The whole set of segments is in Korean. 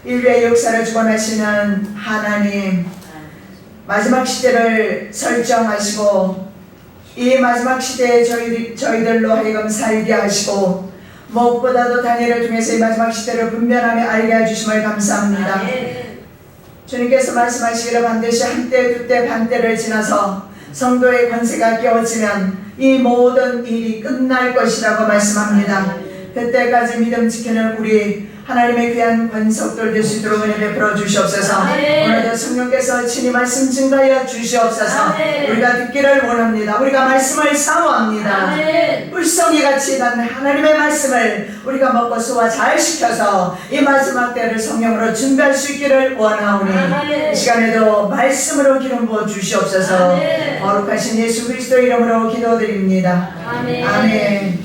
인류의 역사를 주관하시는 하나님, 마지막 시대를 설정하시고 이 마지막 시대에 저희들로 하여금 살게 하시고 무엇보다도 다니엘을 통해서 이 마지막 시대를 분별하며 알게 해주심을 감사합니다. 주님께서 말씀하시기를 반드시 한때 두때 반때를 지나서 성도의 권세가 깨어지면 이 모든 일이 끝날 것이라고 말씀합니다. 그때까지 믿음 지키는 우리 하나님의 귀한 권속들 될 수 있도록 은혜 베풀어 주시옵소서. 오늘도 성령께서 친히 말씀 증가하여 주시옵소서. 우리가 듣기를 원합니다. 우리가 말씀을 사모합니다. 불성이같이 난 하나님의 말씀을 우리가 먹고 소화 잘 시켜서 이 마지막 때를 성령으로 준비할 수 있기를 원하오니 이 시간에도 말씀으로 기름 부어 주시옵소서. 거룩하신 예수 그리스도 이름으로 기도드립니다. 아멘.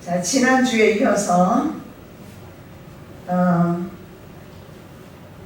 자, 지난주에 이어서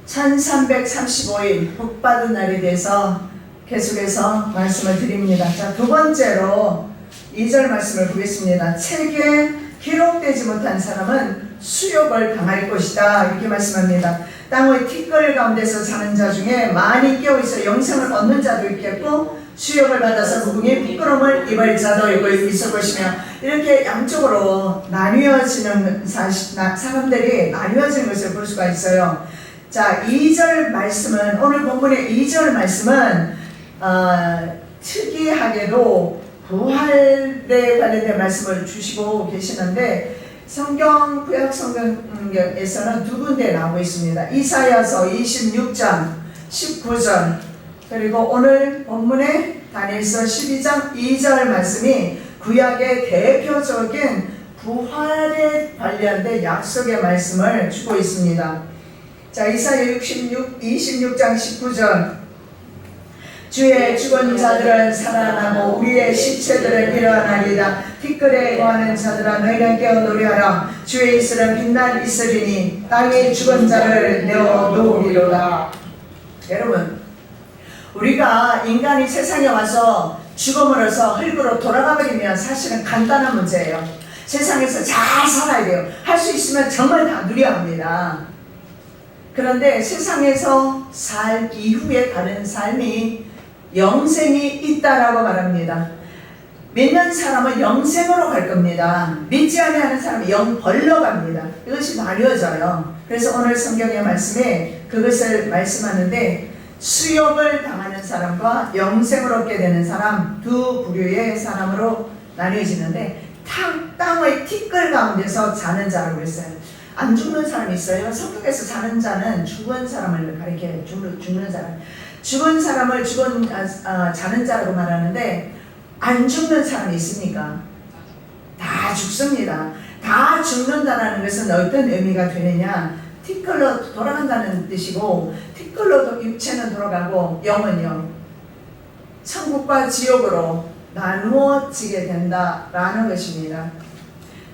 1335일 복받은 날에 대해서 계속해서 말씀을 드립니다. 자, 두 번째로 2절 말씀을 보겠습니다. 책에 기록되지 못한 사람은 수욕을 당할 것이다, 이렇게 말씀합니다. 땅의 티끌 가운데서 사는 자 중에 많이 깨어있어 영생을 얻는 자도 있겠고 수욕을 받아서 무궁히 부끄러움을 입을 자도 있을 것이며, 이렇게 양쪽으로 나뉘어지는 사람들이 나뉘어지는 것을 볼 수가 있어요. 자, 2절 말씀은, 오늘 본문의 2절 말씀은 특이하게도 부활에 관련된 말씀을 주시고 계시는데, 구약 성경에서는 두 군데 나오고 있습니다. 이사야서 26장 19절, 그리고 오늘 본문의 다니엘서 12장 2절 말씀이 구약의 대표적인 부활에 관련된 약속의 말씀을 주고 있습니다. 자, 이사야 26장 19절, 주의 죽은 자들은 살아나고 우리의 시체들은 일어나리다. 티끌에 거하는 자들아 너희는 깨어 노래하라. 주의 이슬은 빛날 이슬이니 땅의 죽은 자를 내어 놓으리로다. 여러분, 우리가 인간이 세상에 와서 죽음으로써 흙으로 돌아가 버리면 사실은 간단한 문제예요. 세상에서 잘 살아야 돼요. 할 수 있으면 정말 다 누려야 합니다. 그런데 세상에서 살 이후에 다른 삶이 영생이 있다라고 말합니다. 믿는 사람은 영생으로 갈 겁니다. 믿지 않는 사람은 영벌로 갑니다. 이것이 나뉘어져요. 그래서 오늘 성경의 말씀에 그것을 말씀하는데, 수욕을 당하는 사람과 영생을 얻게 되는 사람, 두 부류의 사람으로 나뉘어지는데, 땅의 티끌 가운데서 자는 자라고 했어요. 안 죽는 사람이 있어요. 성경에서 자는 자는 죽은 사람을 가리켜요. 죽는 사람. 죽은 사람을 자는 자라고 말하는데, 안 죽는 사람이 있습니까? 다 죽습니다. 다 죽는다는 것은 어떤 의미가 되느냐? 티끌로 돌아간다는 뜻이고, 티끌로 육체는 돌아가고 영은요, 천국과 지옥으로 나누어지게 된다라는 것입니다.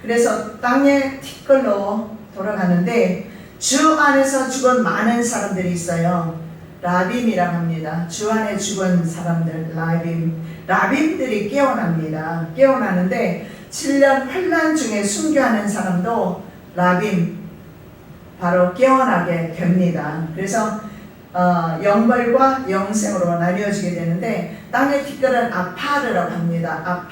그래서 땅의 티끌로 돌아가는데, 주 안에서 죽은 많은 사람들이 있어요. 라빔이라고 합니다. 주 안에 죽은 사람들, 라빔들이 깨어납니다. 깨어나는데 7년 환난 중에 순교하는 사람도 라빔, 바로 깨어나게 됩니다. 그래서 영벌과 영생으로 나뉘어지게 되는데, 땅의 티끌은 아파르라고 합니다.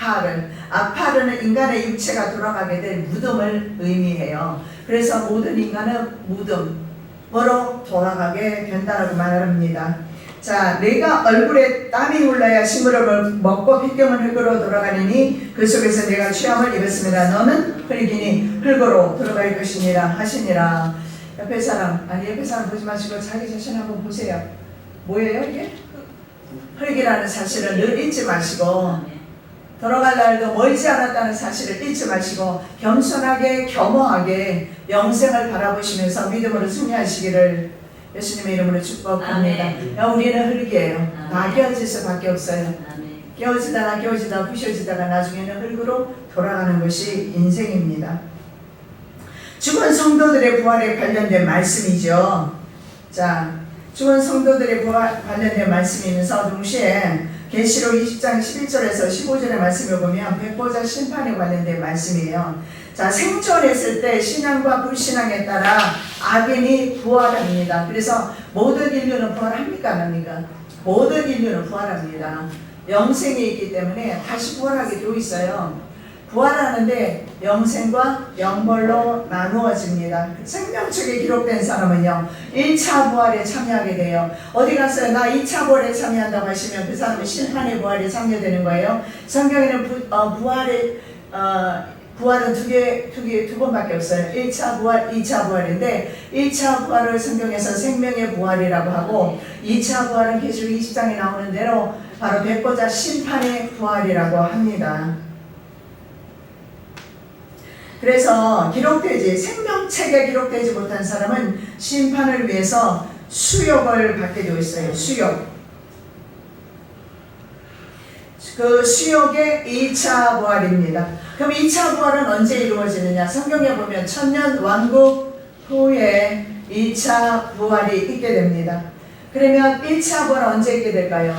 아파르는 인간의 육체가 돌아가게 될 무덤을 의미해요. 그래서 모든 인간은 무덤으로 돌아가게 된다고 말합니다. 자, 내가 얼굴에 땀이 흘러야 식물을 먹고 빗경은 흙으로 돌아가느니 그 속에서 내가 취함을 입었습니다. 너는 흙이니 흙으로 들어갈 것이니라 하시니라. 옆에 사람 보지 마시고 자기 자신 한번 보세요. 뭐예요 이게? 흙이라는 사실을 늘 잊지 마시고, 돌아갈 날도 멀지 않았다는 사실을 잊지 마시고, 겸손하게 겸허하게 영생을 바라보시면서 믿음으로 승리하시기를 예수님의 이름으로 축복합니다. 우리는 흙이에요. 다 깨어질 수밖에 없어요. 깨어지다가 부셔지다가 나중에는 흙으로 돌아가는 것이 인생입니다. 죽은 성도들의 부활에 관련된 말씀이죠. 자, 죽은 성도들의 부활 관련된 말씀이면서 동시에 계시록 20장 11절에서 15절의 말씀을 보면 백보자 심판에 관련된 말씀이에요. 자, 생존했을 때 신앙과 불신앙에 따라 악인이 부활합니다. 그래서 모든 인류는 부활합니까? 안 합니까? 모든 인류는 부활합니다. 영생이 있기 때문에 다시 부활하게 되어 있어요. 부활하는데 영생과 영벌로 나누어집니다. 생명책에 기록된 사람은요 1차 부활에 참여하게 돼요. 어디 가서 나 2차 부활에 참여한다고 하시면 그 사람은 심판의 부활에 참여되는 거예요. 성경에는 부활은 두 번밖에 없어요. 1차 부활, 2차 부활인데 1차 부활을 성경에서 생명의 부활이라고 하고 2차 부활은 계시록 20장에 나오는 대로 바로 백보자 심판의 부활이라고 합니다. 그래서 생명책에 기록되지 못한 사람은 심판을 위해서 수욕을 받게 되어 있어요. 수욕. 그 수욕의 2차 부활입니다. 그럼 2차 부활은 언제 이루어지느냐? 성경에 보면 천년 왕국 후에 2차 부활이 있게 됩니다. 그러면 1차 부활은 언제 있게 될까요?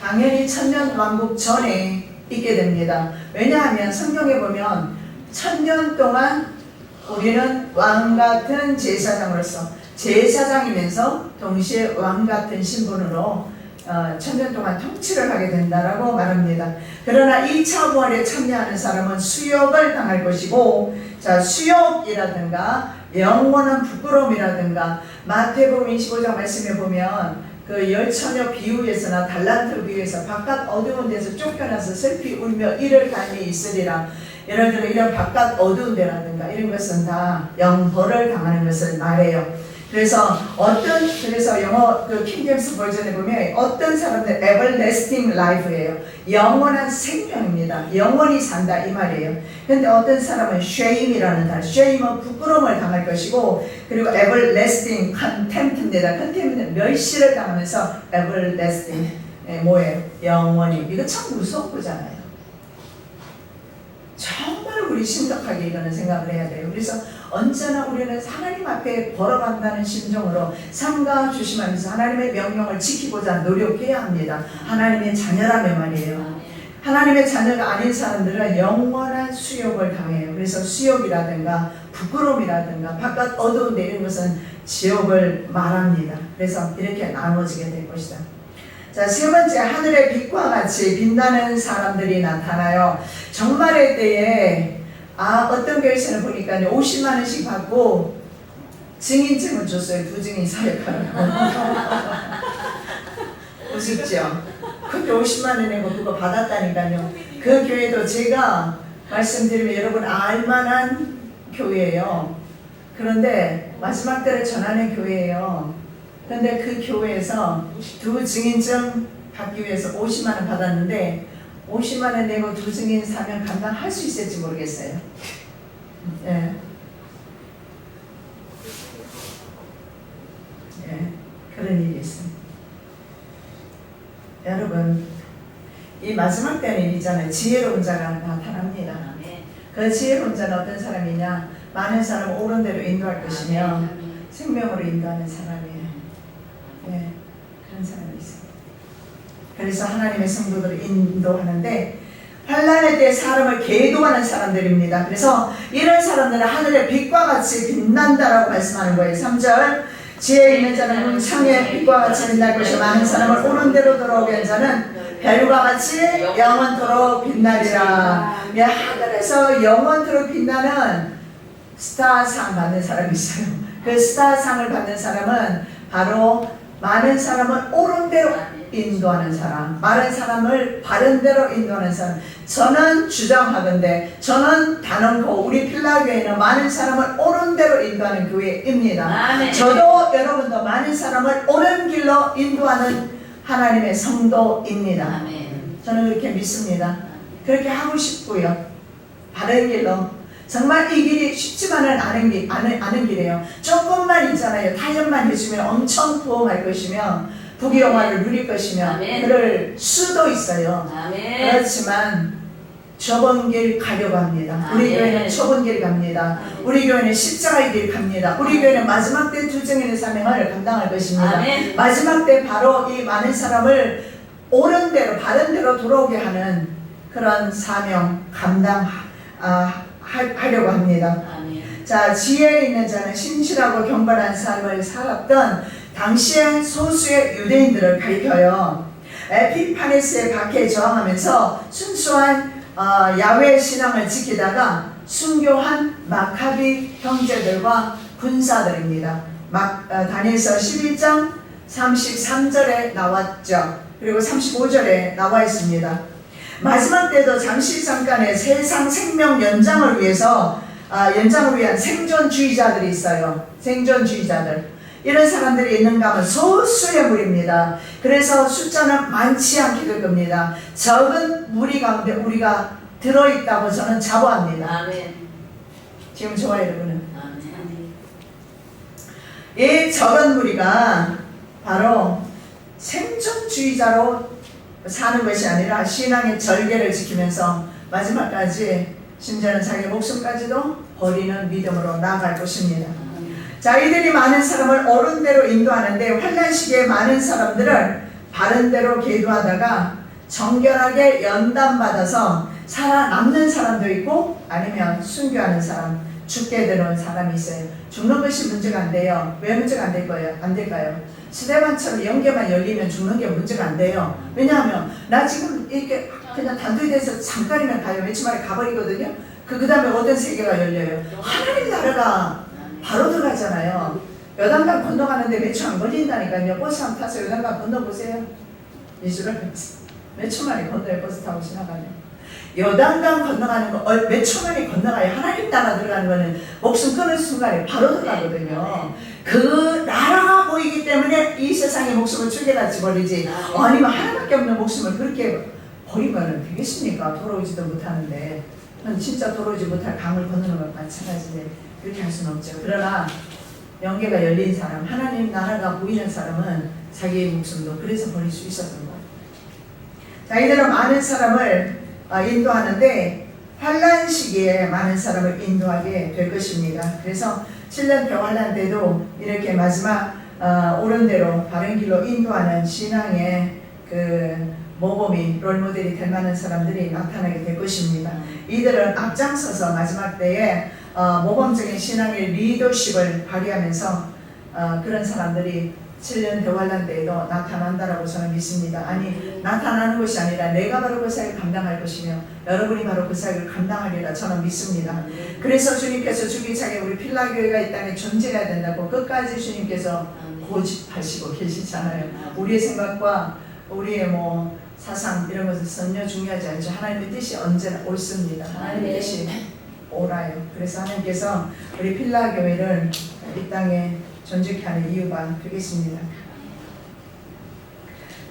당연히 천년 왕국 전에 있게 됩니다. 왜냐하면 성경에 보면 천년 동안 우리는 왕같은 제사장으로서 제사장이면서 동시에 왕같은 신분으로 천년 동안 통치를 하게 된다라고 말합니다. 그러나 2차 부활에 참여하는 사람은 수욕을 당할 것이고, 자, 수욕이라든가 영원한 부끄러움이라든가 마태복음 25장 말씀에 보면 그 열처녀 비유에서나 달란트 비유에서 바깥 어두운 데서 쫓겨나서 슬피 울며 이를 갈미 있으리라. 예를 들어 이런 바깥 어두운 데라든가 이런 것은 다 영벌을 당하는 것을 말해요. 그래서 영어 그 킹제임스 버전에 보면 어떤 사람들 everlasting life예요. 영원한 생명입니다. 영원히 산다 이 말이에요. 근데 어떤 사람은 shame이라는 단어, shame은 부끄러움을 당할 것이고, 그리고 everlasting contempt입니다. contempt는 멸시를 당하면서 everlasting 뭐예요? 영원히. 이거 참 무서운 거잖아요. 정말 우리 심각하게 이거는 생각을 해야 돼요. 그래서 언제나 우리는 하나님 앞에 걸어간다는 심정으로 삼가 조심하면서 하나님의 명령을 지키고자 노력해야 합니다. 하나님의 자녀라면 말이에요. 하나님의 자녀가 아닌 사람들은 영원한 수욕을 당해요. 그래서 수욕이라든가 부끄러움이라든가 바깥 어두운 데 이런 것은 지옥을 말합니다. 그래서 이렇게 나눠지게 될 것이다. 자, 세 번째, 하늘의 빛과 같이 빛나는 사람들이 나타나요. 정말의 때에 어떤 교회에서는 보니까 50만 원씩 받고 증인증을 줬어요. 2증인 사역하라고. 우습죠? 그렇게 50만 원 내고 그거 받았다니까요. 그 교회도 제가 말씀드리면 여러분 알만한 교회예요. 그런데 마지막 때를 전하는 교회예요. 그런데 그 교회에서 2증인증 받기 위해서 50만 원 받았는데 50만 원 내고 2증인 사면 감당할 수 있을지 모르겠어요. 예. 그런 일이 있습니다. 여러분, 이 마지막 때는 일이잖아요. 지혜로운 자가 나타납니다. 그 지혜로운 자는 어떤 사람이냐? 많은 사람을 옳은 대로 인도할 것이며 생명으로 인도하는 사람이에요. 네, 그런 사람이 있어요. 그래서 하나님의 성도들을 인도하는데 환난의 때 사람을 계도하는 사람들입니다. 그래서 이런 사람들은 하늘의 빛과 같이 빛난다라고 말씀하는 거예요. 3절 지혜 있는 자는 창의 빛과 같이 빛날 것이요 많은 사람을 옳은 대로 돌아오게 한 자는 별과 같이 영원토록 빛나리라. 하늘에서 영원토록 빛나는 스타상 받는 사람이 있어요. 그 스타상을 받는 사람은 바로 많은 사람을 옳은 대로 인도하는 사람, 많은 사람을 바른 대로 인도하는 사람. 저는 주장하건대, 저는 단언코 우리 필라교회는 많은 사람을 옳은 대로 인도하는 교회입니다. 아멘. 저도 여러분도 많은 사람을 옳은 길로 인도하는 하나님의 성도입니다. 아멘. 저는 그렇게 믿습니다. 그렇게 하고 싶고요. 바른 길로. 정말 이 길이 쉽지만은 않은 길이에요. 조금만 있잖아요. 타협만 해주면 엄청 부흥할 것이며 부귀영화를 누릴 것이며 그럴 수도 있어요. 아멘. 그렇지만 좁은 길 가려고 합니다. 우리 교회는 좁은 길 갑니다. 우리 교회는 십자가의 길 갑니다. 우리 교회는 마지막 때 2증인의 사명을 감당할 것입니다. 아멘. 마지막 때 바로 이 많은 사람을 옳은 대로 바른 대로 돌아오게 하는 그런 사명 감당할 하려고 합니다. 아멘. 자, 지혜 있는 자는 신실하고 경건한 삶을 살았던 당시의 소수의 유대인들을 가리켜요. 에피파네스의 박해에 저항하면서 순수한 야훼 신앙을 지키다가 순교한 마카비 형제들과 군사들입니다. 다니엘서 11장 33절에 나왔죠. 그리고 35절에 나와 있습니다. 마지막 때도 잠시 잠깐의 세상 생명 연장을 위해서 연장을 위한 생존주의자들이 있어요. 생존주의자들. 이런 사람들이 있는가 하면 소수의 무리입니다. 그래서 숫자는 많지 않게 될 겁니다. 적은 무리 가운데 우리가 들어있다고 저는 자부합니다. 아멘. 지금 좋아요, 여러분은. 아멘. 이 적은 무리가 바로 생존주의자로 사는 것이 아니라 신앙의 절개를 지키면서 마지막까지 심지어는 자기 목숨까지도 버리는 믿음으로 나아갈 것입니다. 자, 이들이 많은 사람을 옳은 대로 인도하는데 환난 시기에 많은 사람들을 바른 대로 계도하다가 정결하게 연단받아서 살아남는 사람도 있고 아니면 순교하는 사람, 죽게 되는 사람이 있어요. 죽는 것이 문제가 안 돼요. 왜 문제가 안 될 거예요? 안 될까요? 스데반처럼 연계만 열리면 죽는 게 문제가 안 돼요. 왜냐하면 나 지금 이렇게 그냥 단둘이 돼서 잠깐이면 가요. 며칠 만에 가버리거든요. 그 다음에 어떤 세계가 열려요? 하나님 나라가 바로 들어가잖아요. 요단강 건너가는데 몇 초 안 걸린다니까요. 버스 한번 타서 요단강 건너보세요. 이스라엘 몇 초 만에 건너요. 버스 타고 지나가면. 요단강 건너가는 거 몇 초 만에 건너가요. 하나님 나라 들어가는 거는 목숨 끊을 순간에 바로 들어가거든요. 그 나라가 보이기 때문에 이 세상에 목숨을 죽여다지 버리지. 아니면 하나밖에 없는 목숨을 그렇게 버리면 되겠습니까? 돌아오지도 못하는데. 진짜 돌아오지 못할 강을 건너는 것과 마찬가지인데 그렇게 할 수는 없죠. 그러나 영계가 열린 사람, 하나님 나라가 보이는 사람은 자기의 목숨도 그래서 버릴 수 있었던 거예요. 자, 이들은 많은 사람을 인도하는데 환난 시기에 많은 사람을 인도하게 될 것입니다. 그래서 7년 대환란 때도 이렇게 마지막 옳은 대로 바른 길로 인도하는 신앙의 그 모범이 롤모델이 될 만한 사람들이 나타나게 될 것입니다. 이들은 앞장서서 마지막 때에 모범적인 신앙의 리더십을 발휘하면서 그런 사람들이 7년 대환란 때에도 나타난다라고 저는 믿습니다. 아니 나타나는 것이 아니라 내가 바로 그 사역을 감당할 것이며 여러분이 바로 그 사역을 감당하리라 저는 믿습니다. 그래서 주님께서 주기차게 우리 필라교회가 이 땅에 존재해야 된다고 끝까지 주님께서 고집하시고 계시잖아요. 우리의 생각과 우리의 사상 이런 것은 전혀 중요하지 않죠. 하나님의 뜻이 언제나 옳습니다. 하나님의 뜻이 옳아요. 그래서 하나님께서 우리 필라교회를 이 땅에 존재케 하는 이유가 되겠습니다.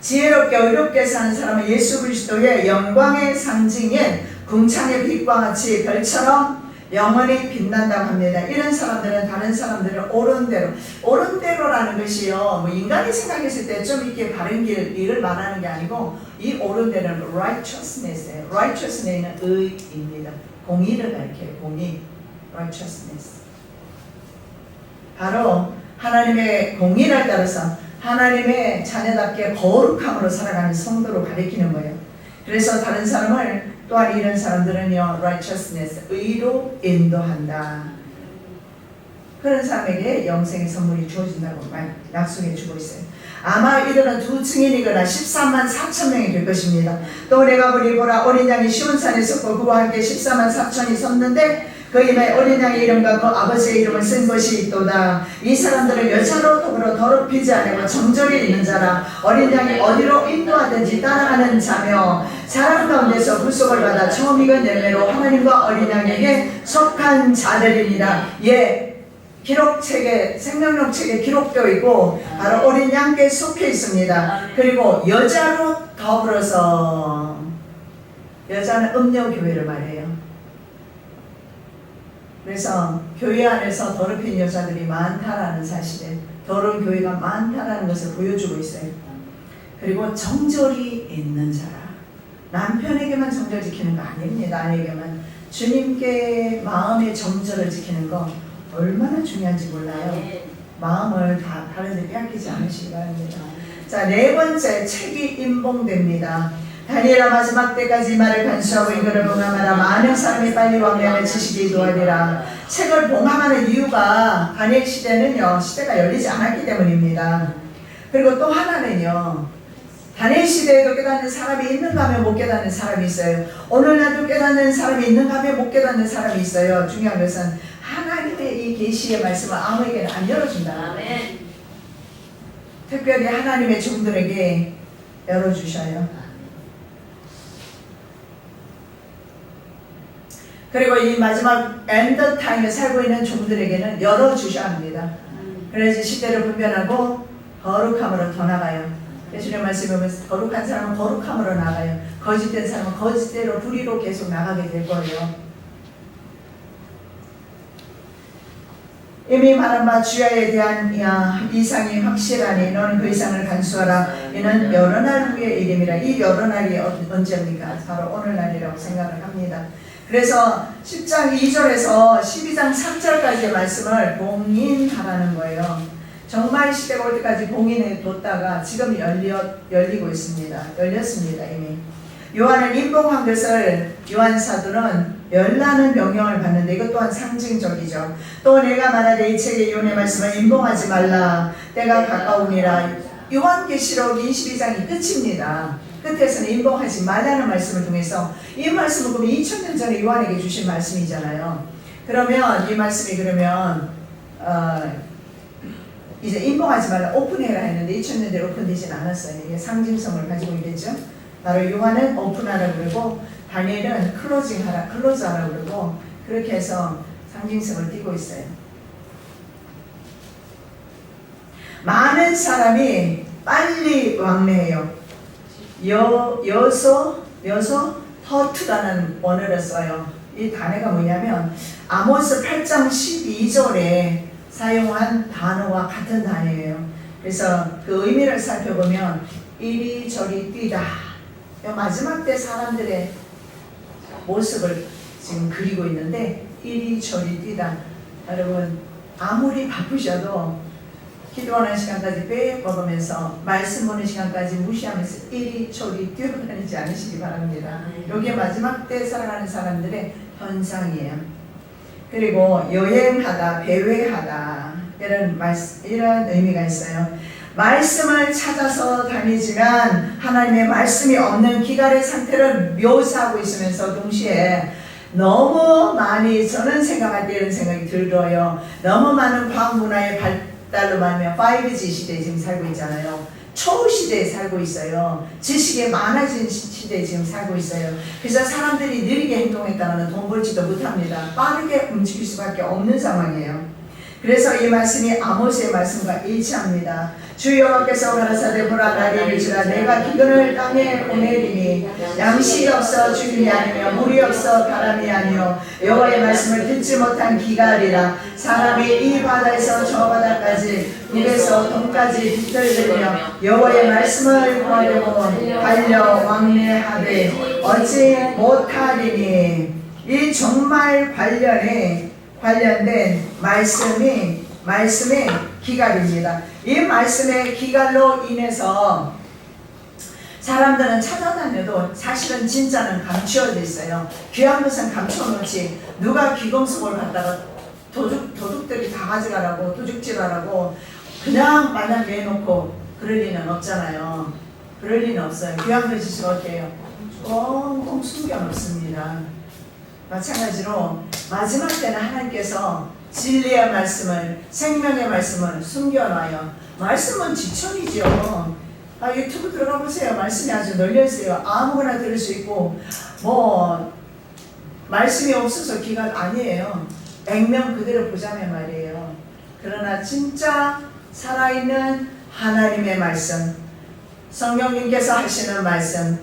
지혜롭게 의롭게 사는 사람은 예수 그리스도의 영광의 상징인 궁창의 빛과 같이 별처럼 영원히 빛난다고 합니다. 이런 사람들은 다른 사람들을 옳은 대로라는 것이요. 인간이 생각했을 때 좀 이렇게 바른 길을 말하는 게 아니고 이 옳은 대로는 righteousness예요. righteousness는 의입니다. 공의를 가리켜요. 공의, righteousness. 바로 하나님의 공의를 따라서 하나님의 자녀답게 거룩함으로 살아가는 성도로 가리키는 거예요. 그래서 다른 사람을 또한 이런 사람들은요, righteousness, 의로 인도한다. 그런 사람에게 영생의 선물이 주어진다고 약속해 주고 있어요. 아마 이들은 두 증인이거나 13만 4천 명이 될 것입니다. 또 내가 보라 어린 양이 시온산에 섰고 그와 함께 14만 4천이 섰는데 그 입에 어린 양의 이름과 그 아버지의 이름을 쓴 것이 있도다. 이 사람들은 여자로 더불어 더럽히지 않고 정절이 있는 자라. 어린 양이 어디로 인도하든지 따라가는 자며 사람 가운데서 구속을 받아 처음 익은 열매로 하나님과 어린 양에게 속한 자들입니다. 기록책에 생명록 책에 기록되어 있고 바로 어린 양께 속해 있습니다. 그리고 여자로 더불어서 여자는 음녀교회를 말해요. 그래서 교회 안에서 더럽힌 여자들이 많다라는 사실에 더러운 교회가 많다라는 것을 보여주고 있어요. 그리고 정절이 있는 자라. 남편에게만 정절 지키는 거 아닙니다. 아내에게만. 주님께 마음의 정절을 지키는 거 얼마나 중요한지 몰라요. 마음을 다 다른 데 빼앗기지 않으시기 바랍니다. 자, 네 번째 책이 임봉됩니다. 다니엘아 마지막 때까지 이 말을 간수하고 이거를 봉함하라. 많은 사람이 빨리 왕명을 지시기 도하리라. 책을 봉함하는 이유가 다니엘 시대는요, 시대가 열리지 않았기 때문입니다. 그리고 또 하나는요, 다니엘 시대에도 깨닫는 사람이 있는가 하면 못 깨닫는 사람이 있어요. 오늘날도 깨닫는 사람이 있는가 하면 못 깨닫는 사람이 있어요. 중요한 것은 하나님의 이 계시의 말씀을 아무에게나 안 열어준다. 아멘. 특별히 하나님의 종들에게 열어주셔요. 그리고 이 마지막 엔드 타임에 살고 있는 종들에게는 열어주셔야 합니다. 그래야지 시대를 분별하고 거룩함으로 더 나가요. 예수님 말씀에 보면 거룩한 사람은 거룩함으로 나가요. 거짓된 사람은 거짓대로 불의로 계속 나가게 될 거예요. 이미 말한 바 주야에 대한 이상이 확실하니 너는 그 이상을 간수하라. 이는 여러 날 후의 일임이라. 이 여러 날이 언제입니까? 바로 오늘날이라고 생각을 합니다. 그래서 10장 2절에서 12장 3절까지의 말씀을 봉인하라는 거예요. 정말 시대가 올 때까지 봉인해 뒀다가 지금 열리고 있습니다. 열렸습니다 이미. 요한은 임봉한 것을 요한 사도는 열라는 명령을 받는데 이것 또한 상징적이죠. 또 내가 말하되 이 책의 요한의 말씀을 임봉하지 말라. 때가 가까우니라. 요한계시록 22장이 끝입니다. 끝에서는 임봉하지 말라는 말씀을 통해서 이 말씀은 그럼 2000년 전에 요한에게 주신 말씀이잖아요. 그러면 이 말씀이 그러면 이제 임봉하지 말라 오픈해라 했는데 2000년 전에 오픈되진 않았어요. 이게 상징성을 가지고 있겠죠. 바로 요한은 오픈하라 그러고 다니엘은 클로즈하라 그러고 그렇게 해서 상징성을 띠고 있어요. 많은 사람이 빨리 왕래해요. 여소 허트라는 원어를 써요. 이 단어가 뭐냐면 아모스 8장 12절에 사용한 단어와 같은 단어예요. 그래서 그 의미를 살펴보면 이리저리 뛰다. 마지막 때 사람들의 모습을 지금 그리고 있는데 이리저리 뛰다. 여러분 아무리 바쁘셔도 기도하는 시간까지 빼먹으면서 말씀 보는 시간까지 무시하면서 이리저리 뛰어다니지 않으시기 바랍니다. 이게 마지막 때 살아가는 사람들의 현상이에요. 그리고 여행하다, 배회하다 이런 의미가 있어요. 말씀을 찾아서 다니지만 하나님의 말씀이 없는 기갈의 상태를 묘사하고 있으면서 동시에 너무 많이 저는 생각할 때 이런 생각이 들어요. 너무 많은 과학문화의 발달로 말하면 5G 시대에 지금 살고 있잖아요. 초시대에 살고 있어요. 지식이 많아진 시대에 지금 살고 있어요. 그래서 사람들이 느리게 행동했다면 돈 벌지도 못합니다. 빠르게 움직일 수밖에 없는 상황이에요. 그래서 이 말씀이 아모스의 말씀과 일치합니다. 주 여호와께서 가라사대 보라 날이 이르시라 내가 기근을 땅에 보내리니 양식이 없어 죽음이 아니며 물이 없어 바람이 아니요 여호와의 말씀을 듣지 못한 기갈이라. 사람이 이 바다에서 저 바다까지 북에서 동까지 뒤떨리며 여호와의 말씀을 구하려고 달려 왕래하되 얻지 못하리니. 이 정말 관련된 말씀의 기갈입니다. 이 말씀의 기갈로 인해서 사람들은 찾아다녀도 사실은 진짜는 감추어져 있어요. 귀한 것은 감춰놓지 누가 귀금속을 갖다가 도둑들이 다 가져가라고 도둑질하라고 그냥 마냥 내놓고 그럴 리는 없잖아요. 그럴 리는 없어요. 귀한 것이 어때요? 꽁꽁 숨겨놓습니다. 마찬가지로 마지막 때는 하나님께서 진리의 말씀을 생명의 말씀을 숨겨놔요. 말씀은 지천이죠. 유튜브 들어가 보세요. 말씀이 아주 널려있어요. 아무거나 들을 수 있고 말씀이 없어서 기가 아니에요. 액면 그대로 보자면 말이에요. 그러나 진짜 살아있는 하나님의 말씀, 성령님께서 하시는 말씀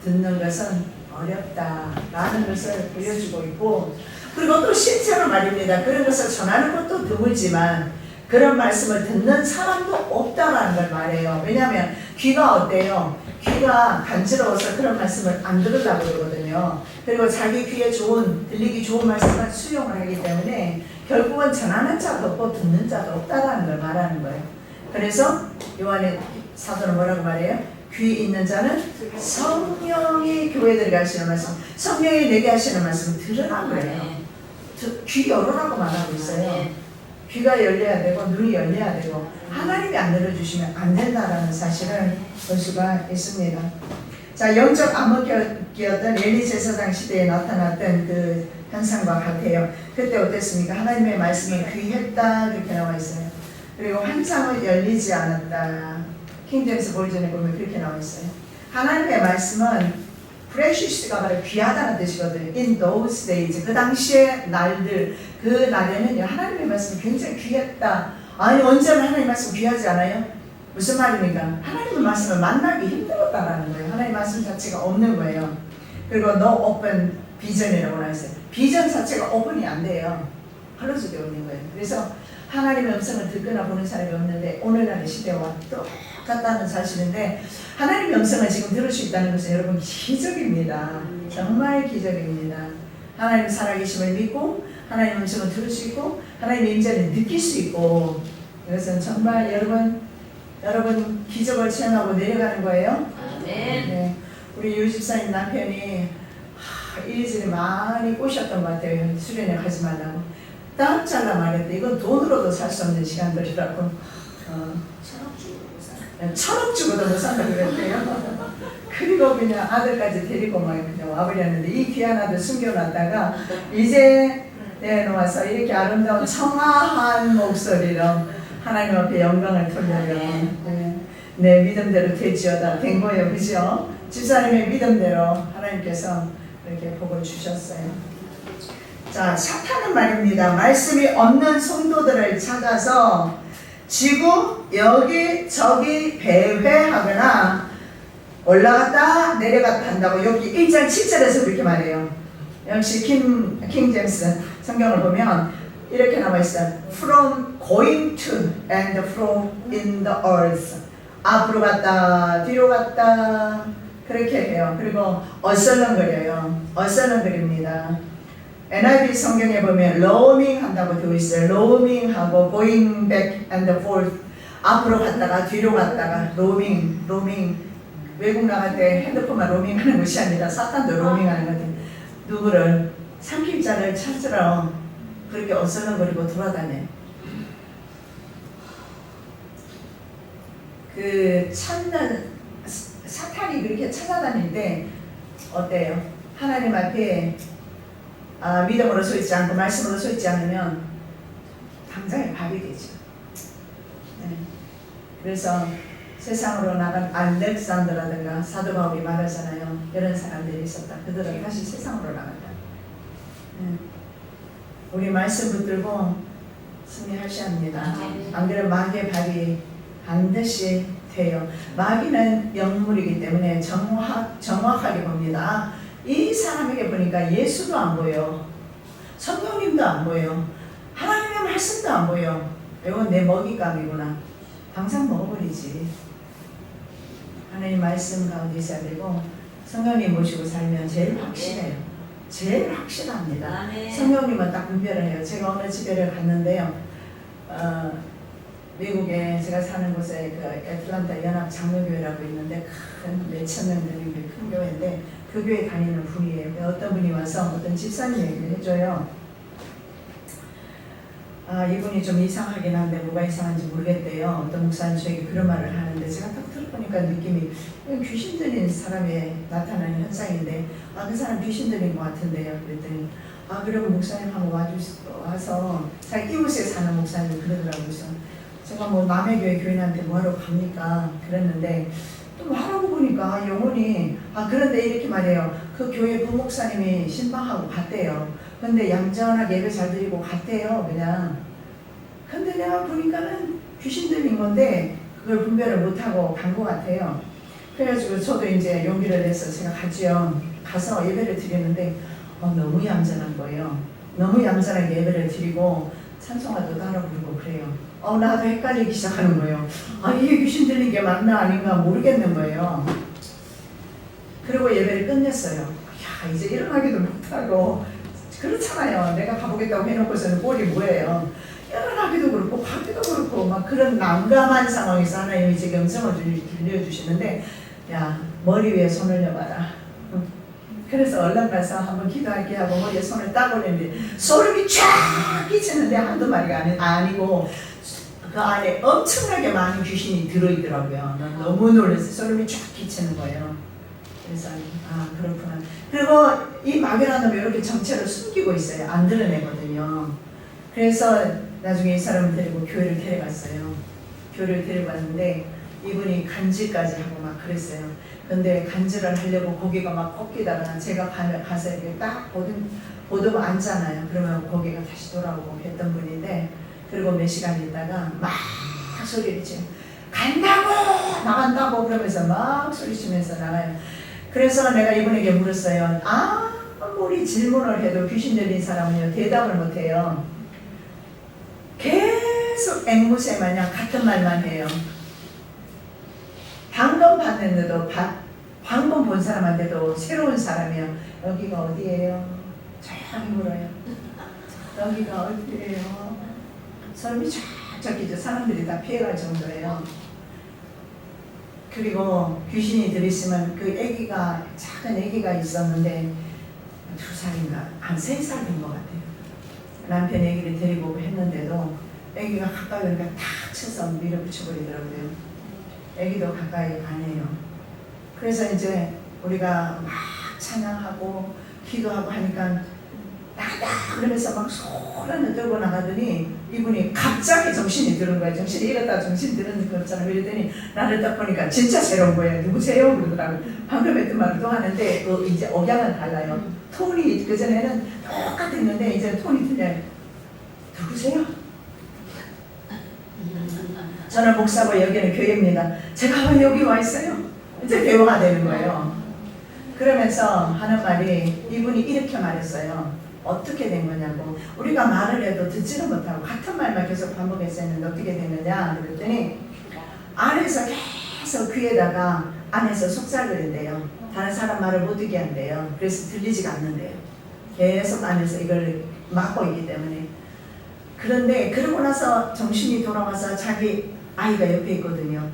듣는 것은 어렵다라는 것을 보여주고 있고, 그리고 또 실제로 말입니다. 그런 것을 전하는 것도 드물지만 그런 말씀을 듣는 사람도 없다라는 걸 말해요. 왜냐하면 귀가 어때요? 귀가 간지러워서 그런 말씀을 안 들으려고 그러거든요. 그리고 자기 귀에 들리기 좋은 말씀을 수용을 하기 때문에 결국은 전하는 자도 없고 듣는 자도 없다라는 걸 말하는 거예요. 그래서 요한의 사도는 뭐라고 말해요? 귀 있는 자는 성령이 교회들에게 하시는 말씀, 성령이 내게 하시는 말씀 들으라고 그래요. 귀 열어라고 말하고 있어요. 귀가 열려야 되고 눈이 열려야 되고 하나님이 안 열어주시면 안 된다라는 사실을 볼 수가 있습니다. 자, 영적 암흑기였던 엘리 제사장 시대에 나타났던 그 현상과 같아요. 그때 어땠습니까? 하나님의 말씀이 귀했다 그렇게 나와 있어요. 그리고 환상은 열리지 않았다. 킹제임스 버전에 보면 그렇게 나와 있어요. 하나님의 말씀은 프레시스가 바로 귀하다는 뜻이거든요. In those days, 그 당시의 날들, 그 날에는 하나님의 말씀이 굉장히 귀했다. 아니 언제나 하나님의 말씀 귀하지 않아요? 무슨 말입니까? 하나님의 말씀을 만나기 힘들었다라는 거예요. 하나님의 말씀 자체가 없는 거예요. 그리고 no open 비전이라고 나와 있어요. 비전 자체가 오픈이 안 돼요. 클로즈 되어 있는 거예요. 그래서 하나님의 음성을 듣거나 보는 사람이 없는데 오늘날의 시대와 똑같다는 사실인데 하나님의 음성을 지금 들을 수 있다는 것은 여러분 기적입니다. 정말 기적입니다. 하나님 살아계심을 믿고 하나님의 음성을 들을 수 있고 하나님의 임재를 느낄 수 있고 이것은 정말 여러분 기적을 체험하고 내려가는 거예요. 네. 우리 유집사님 남편이 이리저리 많이 꼬셨던 것 같아요. 수련회 가지 말라고. 딱 잘라 말했대. 이건 돈으로도 살 수 없는 시간들이라고. 1,000억 주고도 못 산다 그랬대요. 그리고 그냥 아들까지 데리고 막 그냥 와버렸는데 이 귀한 아들 숨겨놨다가 이제 내놓아서 이렇게 아름다운 청아한 목소리로 하나님 앞에 영광을 돌려요. 내 믿음대로 되지어다 된 거예요. 그죠? 집사님의 믿음대로 하나님께서 이렇게 복을 주셨어요. 자, 사탄은 말입니다. 말씀이 없는 성도들을 찾아서 지구 여기저기 배회하거나 올라갔다 내려갔다 한다고 여기 1장 7절에서 그렇게 말해요. 역시 킹제임스 성경을 보면 이렇게 나와 있어요. From going to and from in the earth. 앞으로 갔다 뒤로 갔다 그렇게 해요. 그리고 어슬렁거려요. 어슬렁거립니다. NIV 성경에 보면 roaming 한다고 되어 있어요. roaming 하고 going back and forth. 앞으로 갔다가 뒤로 갔다가 roaming. 외국 나갈 때 핸드폰만 로밍하는 것이 아니라 사탄도 로밍하는 거죠. 누구를 삼킬 자를 찾으러 그렇게 어슬렁거리고 돌아다녀요. 그 찾는 사탄이 그렇게 찾아다닐 때 어때요? 하나님 앞에 믿음으로 서 있지 않고 말씀으로 서 있지 않으면 당장에 밥이 되죠. 네. 그래서 세상으로 나간 알렉산더라든가 사도 바울이 말하잖아요. 이런 사람들이 있었다. 그들은 다시 세상으로 나간다. 네. 우리 말씀 붙들고 승리하셔야 합니다. 안 그러면 마귀의 발이 반드시 돼요. 마귀는 영물이기 때문에 정확하게 봅니다. 이 사람에게 보니까 예수도 안 보여. 성령님도 안 보여. 하나님의 말씀도 안 보여. 이건 내 먹잇감이구나. 당장 먹어버리지. 하나님 말씀 가운데 있어야 되고 성령님 모시고 살면 제일 확실해요. 제일 확실합니다. 성령님은 딱 분별을 해요. 제가 어느 집회를 갔는데요. 미국에 제가 사는 곳에 그 애틀란타 연합 장로교회라고 있는데 큰 몇천 명 되는 큰 교회인데 그 교회 다니는 분이에요. 어떤 분이 와서 어떤 집사님 얘기를 해줘요. 이분이 좀 이상하긴 한데 뭐가 이상한지 모르겠대요. 어떤 목사님 저에게 그런 말을 하는데 제가 딱 들어보니까 느낌이 귀신 들린 사람이 나타나는 현상인데 그 사람 귀신 들린 것 같은데요. 그랬더니 그러면 목사님 한번 와서 자기 이웃에 사는 목사님 그러더라고요. 그래서 제가 뭐 남의 교인한테 뭐하러 갑니까? 그랬는데 또 하라고 보니까 영혼이 그런데 이렇게 말해요. 그 교회 부목사님이 신방하고 갔대요. 근데 얌전하게 예배 잘 드리고 갔대요. 그냥. 근데 내가 보니까는 귀신 들린 건데 그걸 분별을 못하고 간 것 같아요. 그래가지고 저도 이제 용기를 내서 제가 가서 예배를 드리는데 너무 얌전한 거예요. 너무 얌전하게 예배를 드리고 찬송가도 따라 부르고 그래요. 나도 헷갈리기 시작하는 거예요. 이게 귀신 들린 게 맞나 아닌가 모르겠는 거예요. 그리고 예배를 끝냈어요. 이제 일어나기도 못하고 그렇잖아요. 내가 가보겠다고 해놓고서는 꼴이 뭐예요. 일어나기도 그렇고 가기도 그렇고 막 그런 난감한 상황에서 하나님이 제 음성을 들려주시는데 야, 머리 위에 손 올려봐라. 그래서 얼른 가서 한번 기도할게 하고 머리에 손을 딱 올리는데 소름이 쫙 끼치는데 한두 마리가 아니고 그 안에 엄청나게 많은 귀신이 들어있더라고요. 너무 놀라서 소름이 쫙 끼치는 거예요. 그래서 그렇구나. 그리고 이 마귀라는 놈이 이렇게 정체를 숨기고 있어요. 안 드러내거든요. 그래서 나중에 이 사람을 데리고 교회를 데려갔어요. 교회를 데려갔는데 이분이 간질까지 하고 막 그랬어요. 근데 간질을 하려고 고개가 막 꺾이다가 제가 가서 이렇게 딱 보듬어 앉잖아요. 그러면 고개가 다시 돌아오고 했던 분인데, 그리고 몇 시간 있다가 막 소리를 지르고 간다고 나간다고 그러면서 막 소리치면서 나가요. 그래서 내가 이분에게 물었어요. 아무리 질문을 해도 귀신 들린 사람은요 대답을 못해요. 계속 앵무새 마냥 같은 말만 해요. 방금 봤는데도 방금 본 사람한테도 새로운 사람이요. 여기가 어디예요? 조용히 물어요. 여기가 어디예요? 소름이 쫙쫙 끼죠. 사람들이 다 피해갈 정도예요. 그리고 귀신이 들이시면 그 아기가 작은 아기가 있었는데 2살인가 한 3살 된 것 같아요. 남편이 아기를 데리고 오고 했는데도 아기가 가까이 오니까 탁 쳐서 밀어붙여버리더라고요. 아기도 가까이 안 해요. 그래서 이제 우리가 막 찬양하고 기도하고 하니까 나가다 그러면서 막 소란을 들고 나가더니 이분이 갑자기 정신이 드는 거예요. 정신이 이랬다 정신 드는 것처럼 이랬더니 나를 딱 보니까 진짜 새로운 거예요. 누구세요? 그러더라고요. 방금 했던 말도 하는데 이제 억양은 달라요. 톤이 그전에는 똑같았는데 이제 톤이 틀려요. 누구세요? 저는 목사고 여기는 교회입니다. 제가 왜 여기 와 있어요? 이제 대화가 되는 거예요. 그러면서 하는 말이 이분이 이렇게 말했어요. 어떻게 된 거냐고. 우리가 말을 해도 듣지는 못하고 같은 말만 계속 반복했었는데 어떻게 됐느냐 그랬더니 안에서 계속 귀에다가 안에서 속삭이는데요. 다른 사람 말을 못 듣게 한대요. 그래서 들리지가 않는데요. 계속 안에서 이걸 막고 있기 때문에. 그런데 그러고 나서 정신이 돌아와서 자기 아이가 옆에 있거든요.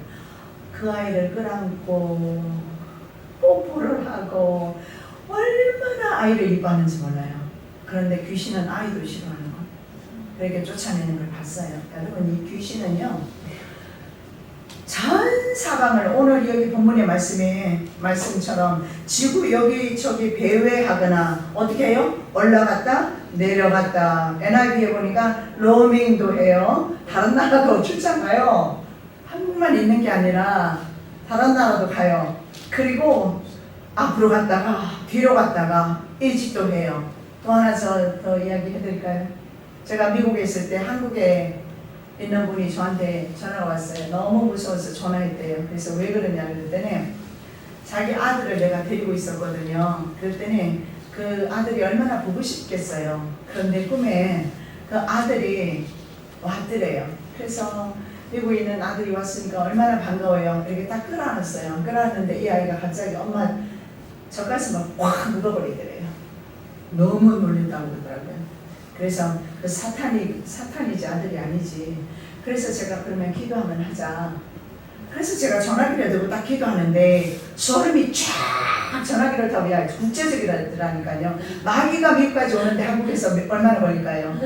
그 아이를 끌안고 뽀뽀를 하고 얼마나 아이를 이뻐하는지 몰라요. 그런데 귀신은 아이도 싫어하는 거. 그렇게 쫓아내는 걸 봤어요. 여러분 이 귀신은요. 전 사방을 오늘 여기 본문의 말씀처럼 지구 여기저기 배회하거나 어떻게 해요? 올라갔다 내려갔다. NIV에 보니까 로밍도 해요. 다른 나라도 출장 가요. 한국만 있는 게 아니라 다른 나라도 가요. 그리고 앞으로 갔다가 뒤로 갔다가 일찍도 해요. 또 하나 더 이야기 해드릴까요? 제가 미국에 있을 때 한국에 있는 분이 저한테 전화가 왔어요. 너무 무서워서 전화했대요. 그래서 왜 그러냐 그랬더니 자기 아들을 내가 데리고 있었거든요. 그랬더니 그 아들이 얼마나 보고 싶겠어요. 그런데 꿈에 그 아들이 왔더래요. 그래서 미국에 있는 아들이 왔으니까 얼마나 반가워요. 이렇게 딱 끌어안았어요. 끌어안는데 이 아이가 갑자기 엄마 젖가슴을 확 묻어버리더래요. 너무 놀랬다고 그러더라고요. 그래서 그 사탄이지 아들이 아니지. 그래서 제가 그러면 기도하면 하자. 그래서 제가 전화기를 들고 딱 기도하는데 소름이 쫙 전화기를 타고 야 국제적이라니까요. 마귀가 미국까지 오는데 한국에서 얼마나 걸릴까요?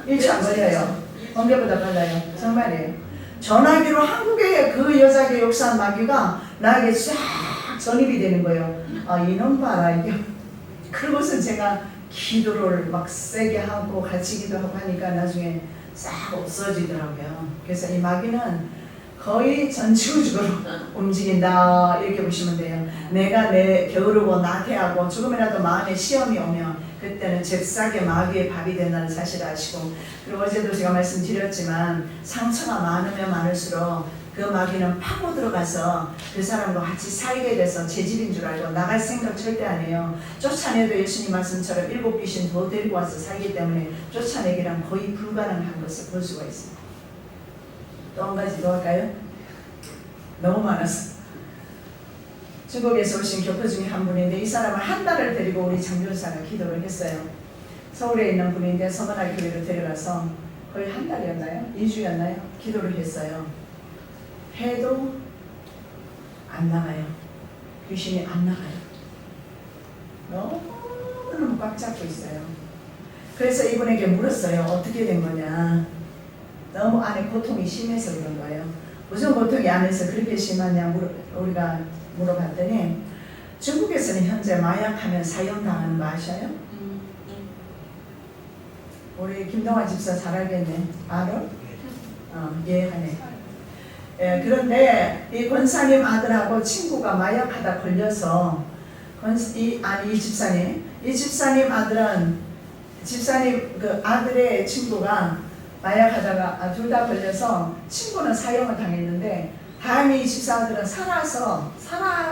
1초 안 걸려요. 번개보다 빨라요. 정말이에요. 전화기로 한국의 그 여자에게 역사한 마귀가 나에게 쫙 전입이 되는 거예요. 이놈 봐라 이게. 그러고서 제가 기도를 막 세게 하고 같이 기도하고 하니까 나중에 싹 없어지더라고요. 그래서 이 마귀는 거의 전지구적으로 움직인다 이렇게 보시면 돼요. 내가 게으르고 나태하고 조금이라도 마음에 시험이 오면 그때는 잽싸게 마귀의 밥이 된다는 사실을 아시고, 그리고 어제도 제가 말씀드렸지만 상처가 많으면 많을수록 그 마귀는 파고 들어가서 그 사람과 같이 살게 돼서 제 집인 줄 알고 나갈 생각 절대 안 해요. 쫓아내도 예수님 말씀처럼 7 귀신 더 데리고 와서 살기 때문에 쫓아내기란 거의 불가능한 것을 볼 수가 있습니다. 또 한 가지 더 할까요? 너무 많았어. 중국에서 오신 교포 중에 한 분인데 이 사람은 한 달을 데리고 우리 장교사가 기도를 했어요. 서울에 있는 분인데 서문화 교회로 데려가서 거의 한 달이었나요? 2주였나요? 기도를 했어요. 해도 안 나가요. 귀신이 안 나가요. 너무 꽉 잡고 있어요. 그래서 이분에게 물었어요. 어떻게 된 거냐. 너무 안에 고통이 심해서 그런 거예요. 무슨 고통이 안에서 그렇게 심하냐 우리가 물어봤더니 중국에서는 현재 마약하면 사형당하는 거 아셔요? 우리 김동환 집사 잘 알겠네. 알아? 이해하네. 예, 그런데 이 권사님 아들하고 친구가 마약하다 걸려서 이 집사님 아들은 집사님 그 아들의 친구가 마약하다가 둘 다 걸려서 친구는 사형을 당했는데 다행히 이 집사 아들은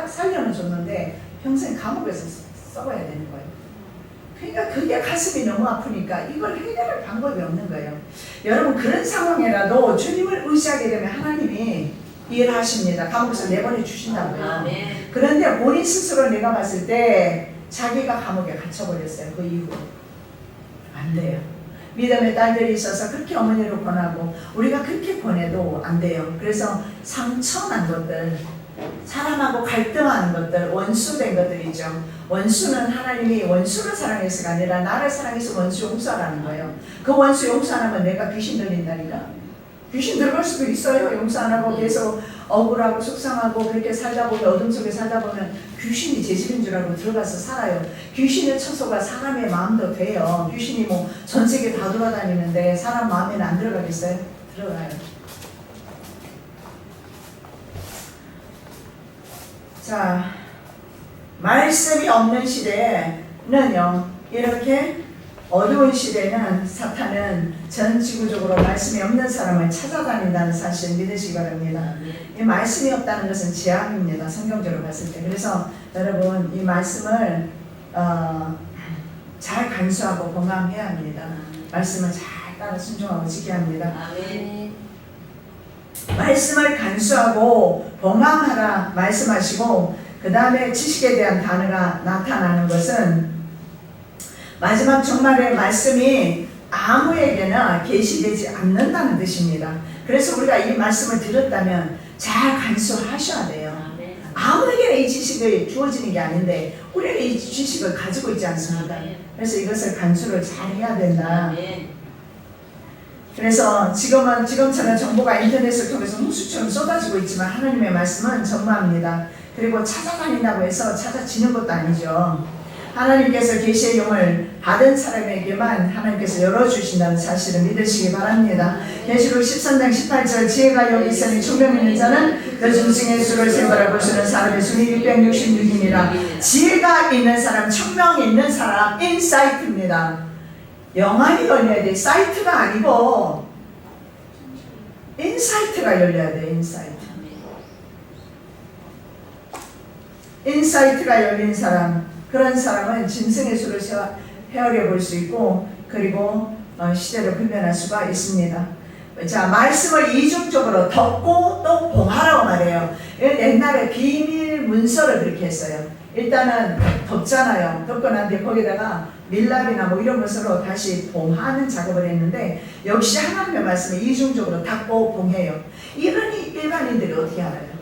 살려는 줬는데 평생 감옥에서 썩어야 되는 거예요. 그러니까 그게 가슴이 너무 아프니까 이걸 해결할 방법이 없는 거예요. 여러분 그런 상황이라도 주님을 의지하게 되면 하나님이 일하십니다. 감옥에서 내보내 주신다고요. 그런데 본인 스스로 내가 봤을 때 자기가 감옥에 갇혀버렸어요. 그 이후로 안 돼요. 믿음의 딸들이 있어서 그렇게 어머니를 권하고 우리가 그렇게 권해도 안 돼요. 그래서 상처난 것들, 사람하고 갈등하는 것들, 원수된 것들이죠. 원수는 하나님이 원수를 사랑해서가 아니라 나를 사랑해서 원수 용서하라는 거예요. 그 원수 용서 안 하면 내가 귀신 들린다니까. 귀신 들어갈 수도 있어요. 용서 안 하고 계속 억울하고 속상하고 그렇게 살다 보면 어둠 속에 살다 보면 귀신이 제 집인 줄 알고 들어가서 살아요. 귀신의 처소가 사람의 마음도 돼요. 귀신이 뭐 전 세계 다 돌아다니는데 사람 마음에는 안 들어가겠어요? 들어가요. 자, 말씀이 없는 시대에는요, 이렇게 어두운 시대는 사탄은 전 지구적으로 말씀이 없는 사람을 찾아다닌다는 사실을 믿으시기 바랍니다. 이 말씀이 없다는 것은 재앙입니다. 성경적으로 봤을 때. 그래서 여러분 이 말씀을 잘 간수하고 공감해야 합니다. 말씀을 잘 따라 순종하고 지켜야 합니다. 말씀을 간수하고 봉함하라 말씀하시고 그 다음에 지식에 대한 단어가 나타나는 것은 마지막 종말의 말씀이 아무에게나 계시되지 않는다는 뜻입니다. 그래서 우리가 이 말씀을 들었다면 잘 간수하셔야 돼요. 아무에게나 이 지식이 주어지는 게 아닌데 우리가 이 지식을 가지고 있지 않습니까? 그래서 이것을 간수를 잘 해야 된다. 그래서 지금처럼 정보가 인터넷을 통해서 홍수처럼 쏟아지고 있지만 하나님의 말씀은 전무합니다. 그리고 찾아다닌다고 해서 찾아지는 것도 아니죠. 하나님께서 계시의 용을 받은 사람에게만 하나님께서 열어주신다는 사실을 믿으시기 바랍니다. 계시록 13장 18절 지혜가 여기 있으니 총명 있는 자는 그 중생의 수를 세보라 보시는 사람의 수는 666이니라. 지혜가 있는 사람, 총명이 있는 사람, 인사이트입니다. 영안이 열려야 돼. 사이트가 아니고 인사이트가 열려야 돼. 인사이트가 열린 사람, 그런 사람은 짐승의 수를 헤아려 볼 수 있고 그리고 시대를 분별할 수가 있습니다. 자, 말씀을 이중적으로 덮고 또 봉하라고 말해요. 옛날에 비밀 문서를 그렇게 했어요. 일단은 덮잖아요. 덮고 난 뒤에 거기다가 밀랍이나 뭐 이런 것으로 다시 봉하는 작업을 했는데 역시 하나님의 말씀을 이중적으로 닫고 봉해요. 일반인들이 어떻게 알아요?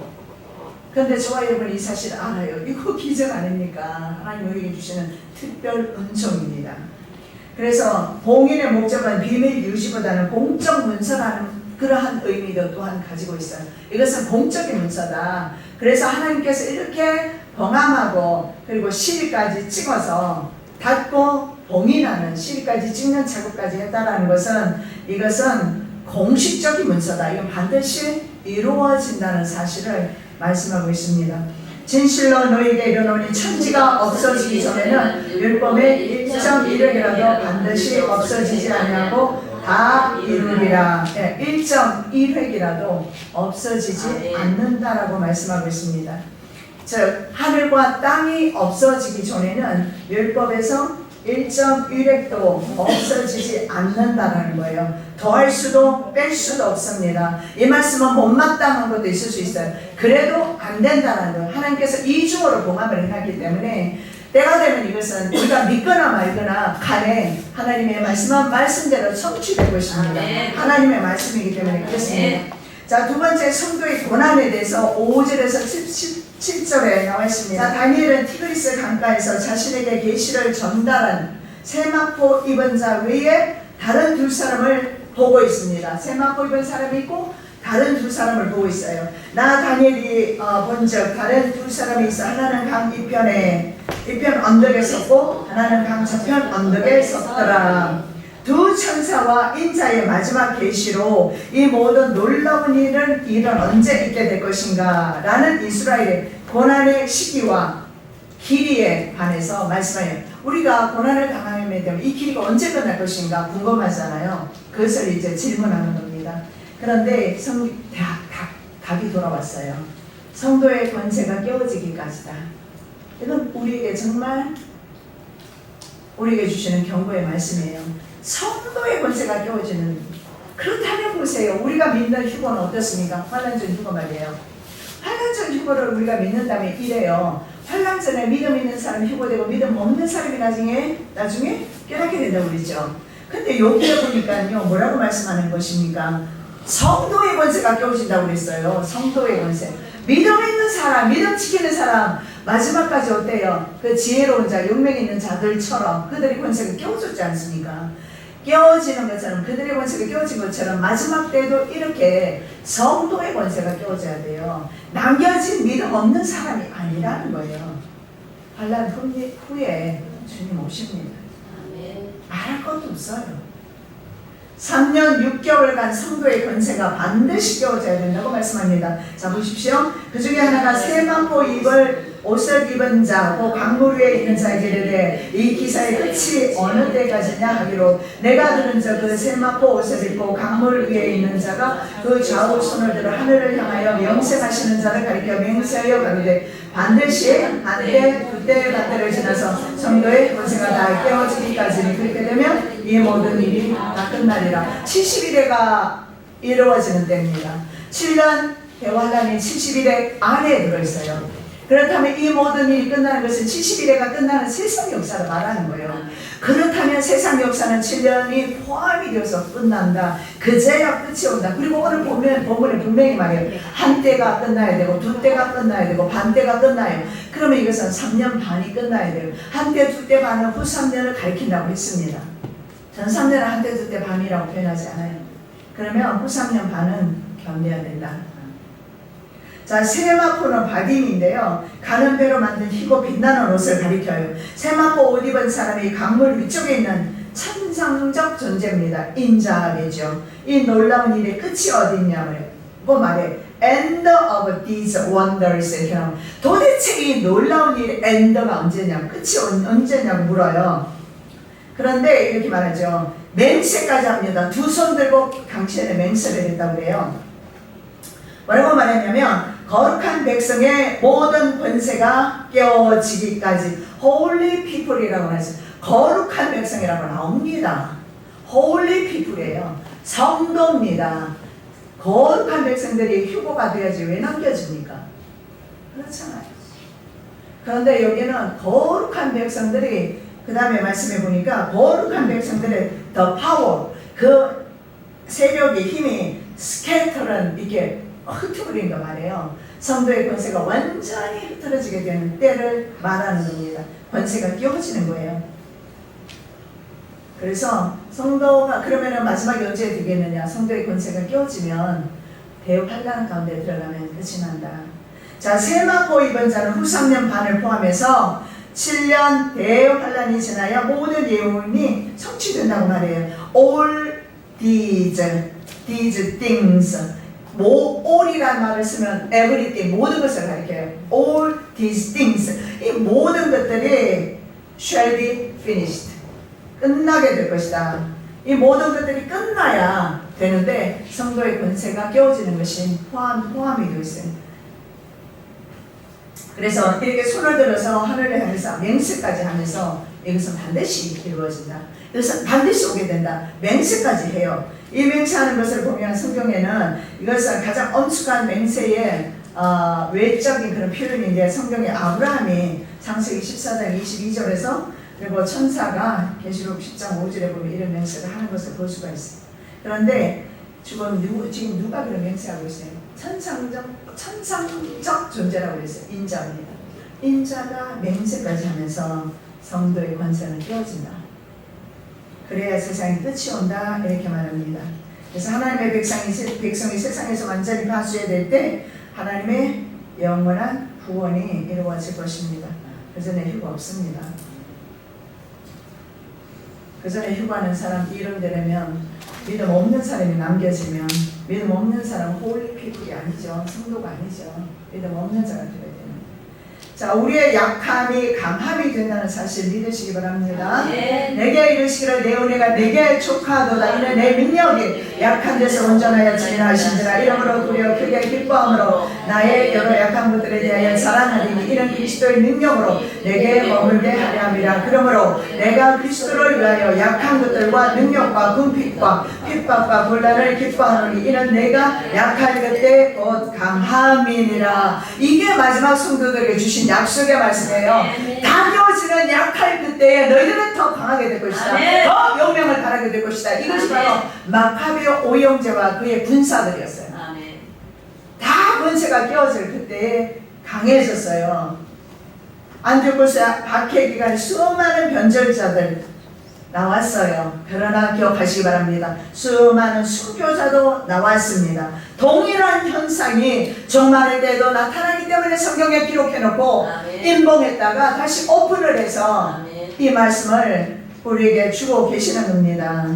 그런데 저와 여러분 이 사실 알아요. 이거 기적 아닙니까? 하나님 우리에게 주시는 특별 은총입니다. 그래서 봉인의 목적은 비밀 유지보다는 공적 문서라는 그러한 의미도 또한 가지고 있어요. 이것은 공적인 문서다. 그래서 하나님께서 이렇게 봉함하고 그리고 실까지 찍어서 닫고 봉인하는 실까지 찍는 작업까지 했다라는 것은 이것은 공식적인 문서다. 이건 반드시 이루어진다는 사실을 말씀하고 있습니다. 진실로 너에게 이르노니 천지가 없어지기 전에는 율법의 1.1획이라도 반드시 없어지지 아니하고 다 이루리라. 1.1획이라도 없어지지 않는다라고 말씀하고 있습니다. 즉 하늘과 땅이 없어지기 전에는 율법에서 1.1획도 없어지지 않는다는 거예요. 더할 수도 뺄 수도 없습니다. 이 말씀은 못마땅한 것도 있을 수 있어요. 그래도 안 된다는 거예요. 하나님께서 이중으로 봉합을 해놨기 때문에 때가 되면 이것은 우리가 믿거나 말거나 간에 하나님의 말씀은 말씀대로 성취될 것입니다. 하나님의 말씀이기 때문에 그렇습니다. 자, 두 번째 성도의 고난에 대해서 5절에서 7절에 나와 있습니다. 다니엘은 티그리스 강가에서 자신에게 계시를 전달한 세마포 입은 자 외에 다른 두 사람을 보고 있습니다. 세마포 입은 사람이 있고 다른 두 사람을 보고 있어요. 나 다니엘이 본즉 다른 두 사람이 있어. 하나는 강 이편 언덕에 섰고 하나는 강 저편 언덕에 섰더라. 두 천사와 인자의 마지막 계시로 이 모든 놀라운 일은 언제 있게 될 것인가 라는 이스라엘의 고난의 시기와 길이에 관해서 말씀해요. 우리가 고난을 당하게 되면 이 길이가 언제 끝날 것인가 궁금하잖아요. 그것을 이제 질문하는 겁니다. 그런데 답이 돌아왔어요. 성도의 권세가 깨어지기까지다. 이건 우리에게 정말 우리에게 주시는 경고의 말씀이에요. 성도의 권세가 깨어지는. 그렇다면 보세요. 우리가 믿는 휴거는 어떻습니까? 환난전 휴거 말이에요. 환난전 휴거를 우리가 믿는다면 이래요. 환난 전에 믿음 있는 사람이 휴거되고 믿음 없는 사람이 나중에 깨닫게 된다고 그랬죠. 근데 여기에 보니까요. 뭐라고 말씀하는 것입니까? 성도의 권세가 깨어진다고 그랬어요. 성도의 권세. 믿음 있는 사람, 믿음 지키는 사람 마지막까지 어때요? 그 지혜로운 자, 용맹 있는 자들처럼 그들의 권세가 깨어졌지 않습니까? 깨어지는 것처럼 그들의 권세가 깨어진 것처럼 마지막 때도 이렇게 성도의 권세가 깨어져야 돼요. 남겨진 믿음 없는 사람이 아니라는 거예요. 환난 후에 주님 오십니다. 말할 것도 없어요. 3년 6개월간 성도의 권세가 반드시 깨어져야 된다고 말씀합니다. 자 보십시오. 그 중에 하나가 세마포 옷을 입은 자, 그 강물 위에 있는 자에게 이르되 이 기사의 끝이 어느 때까지냐 하기로 내가 들은 자 그 세마포 옷을 입고 강물 위에 있는 자가 그 좌우 손을 들어 하늘을 향하여 명세하시는 자를 가리켜 맹세하여 가로되 반드시 한때 두때 반때를 지나서 성도의 권세가 다 깨어지기까지니 그렇게 되면 이 모든 일이 다 끝나리라. 70일에가 이루어지는 때입니다. 7년 대환란이 70일에 안에 들어있어요. 그렇다면 이 모든 일이 끝나는 것은 70일에가 끝나는 세상 역사를 말하는 거예요. 그렇다면 세상 역사는 7년이 포함이 되어서 끝난다. 그제야 끝이 온다. 그리고 오늘 보면 본문에 분명히 말해요. 한 때가 끝나야 되고 두 때가 끝나야 되고 반 때가 끝나요. 그러면 이것은 3년 반이 끝나야 돼요. 한 때, 두 때 반은 후 3년을 가리킨다고 했습니다. 전 3년은 한 때, 두 때 반이라고 표현하지 않아요. 그러면 후 3년 반은 견뎌야 된다. 자, 세마포는 바딤인데요. 가는 배로 만든 희고 빛나는 옷을 가리켜요. 세마포 옷 입은 사람이 강물 위쪽에 있는 천상적 존재입니다. 인자되죠. 이 놀라운 일의 끝이 어디냐고 말해. End of these wonders. 도대체 이 놀라운 일의 end가 언제냐, 끝이 언제냐고 물어요. 그런데 이렇게 말하죠. 맹세까지 합니다. 두 손 들고 당신의 맹세를 했다고 그래요. 뭐라고 말했냐면 거룩한 백성의 모든 권세가 깨어지기까지 Holy people이라고 하죠. 거룩한 백성이라고 나옵니다. Holy people이에요. 성도입니다. 거룩한 백성들이 휴고가 되어야지 왜 남겨집니까? 그렇잖아요. 그런데 여기는 거룩한 백성들이 그 다음에 말씀해 보니까 거룩한 백성들의 the power, 그 세력의 힘이 스캐터는 이게 흩어버린다 말이에요. 성도의 권세가 완전히 흩어지게 되는 때를 말하는 겁니다. 권세가 끼워지는 거예요. 그래서 성도가 그러면 마지막에 언제 되겠느냐? 성도의 권세가 끼워지면 대환란 가운데 들어가면 끝이 난다. 자, 세마포 입은 자는 후 3년 반을 포함해서 7년 대환란이 지나야 모든 예언이 성취된다고 말해요. All these things. all이라는 말을 쓰면 everything, 모든 것을 가리켜요. All these things. 이 모든 것들이 shall be finished. 끝나게 될 것이다. 이 모든 것들이 끝나야 되는데 성도의 권세가 깨어지는 것이 포함이 되어 있어요. 그래서 이렇게 손을 들어서 하늘을 향해서 맹세까지 하면서 이것은 반드시 이루어진다. 이것은 반드시 오게 된다. 맹세까지 해요. 이 맹세하는 것을 보면 성경에는 이것은 가장 엄숙한 맹세의 외적인 그런 표현인데 성경에 아브라함이 창세기 14장 22절에서 그리고 천사가 계시록 10장 5절에 보면 이런 맹세를 하는 것을 볼 수가 있어요. 그런데 지금 누가 그런 맹세하고 있어요? 천상적 존재라고 그랬어요. 인자입니다. 인자가 맹세까지 하면서 성도의 권세는 깨어진다. 그래야 세상에 끝이 온다 이렇게 말합니다. 그래서 하나님의 백성이 세상에서 완전히 파수해야 될 때 하나님의 영원한 구원이 이루어질 것입니다. 그 전에 휴가 없습니다. 그 전에 휴가는 사람 이름 되려면 믿음 없는 사람이 남겨지면 믿음 없는 사람은 홀리피플이 아니죠. 성도가 아니죠. 믿음 없는 자가 되어야 돼요. 자, 우리의 약함이 강함이 된다는 사실 믿으시기 바랍니다. 내게 이르시기를 내 은혜가 내게 족하도다. 이는 내 능력이 약한 데서 온전하여 진행하신지라. 이러므로 도리어 크게 기뻐함으로 나의 여러 약한 것들에 대하여 자랑하리니 이는 그리스도의 능력으로 내게 머물게 하려 함이라. 그러므로 내가 그리스도를 위하여 약한 것들과 능력과 궁핍과 핍박과 곤란을 기뻐하노니 이는 내가 약할 그때 곧 강함이니라. 이게 마지막 성도들에게 주신 약속의 말씀이에요. 다겨지는 약할 그때에 너희들은 더 강하게 될 것이다. 더 영명을 바라게 될 것이다. 이것이 바로 마카베오 오형제와 그의 군사들이었어요. 다 권세가 깨어질 그때에 강해졌어요. 안티오코스 박해 기간에 수많은 변절자들 나왔어요. 그러나 기억하시기 바랍니다. 수많은 순교자도 나왔습니다. 동일한 현상이 종말의 때도 나타나기 때문에 성경에 기록해놓고 인봉했다가 다시 오픈을 해서 이 말씀을 우리에게 주고 계시는 겁니다.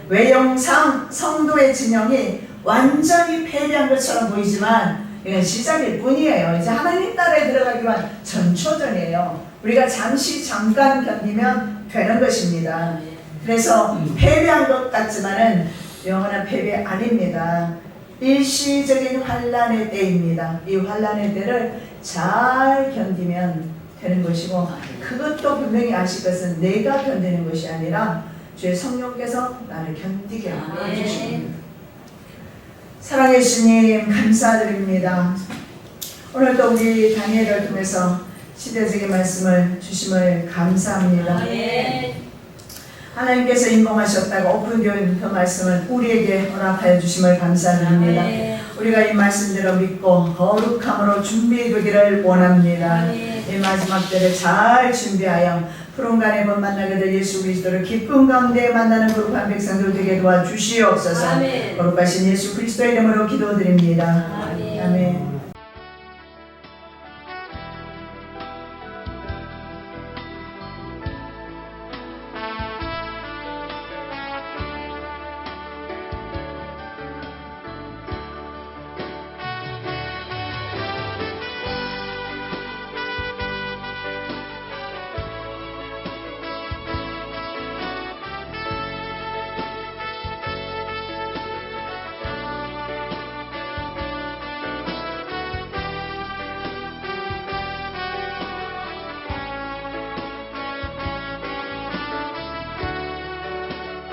외형상 성도의 진영이 완전히 패배한 것처럼 보이지만 이건 시작일 뿐이에요. 이제 하나님 나라에 들어가기 위한 전초전이에요. 우리가 잠깐 견디면 되는 것입니다. 그래서 패배한 것 같지만은 영원한 패배 아닙니다. 일시적인 환란의 때입니다. 이 환란의 때를 잘 견디면 되는 것이고, 그것도 분명히 아실 것은 내가 견디는 것이 아니라 주의 성령께서 나를 견디게 하여 주십니다. 사랑의 주님 감사드립니다. 오늘도 우리 다니엘을 통해서 시대적인 말씀을 주심을 감사합니다. 하나님께서 인봉하셨다가 오픈된 그 말씀을 우리에게 허락하여 주심을 감사드립니다. 우리가 이 말씀대로 믿고 거룩함으로 준비되기를 원합니다. 이 마지막 때를 잘 준비하여 푸른 간에 곧 만나게 될 예수 그리스도를 기쁨 가운데 만나는 거룩한 백성들 되게 도와주시옵소서. 거룩하신 예수 그리스도의 이름으로 기도드립니다. 아멘.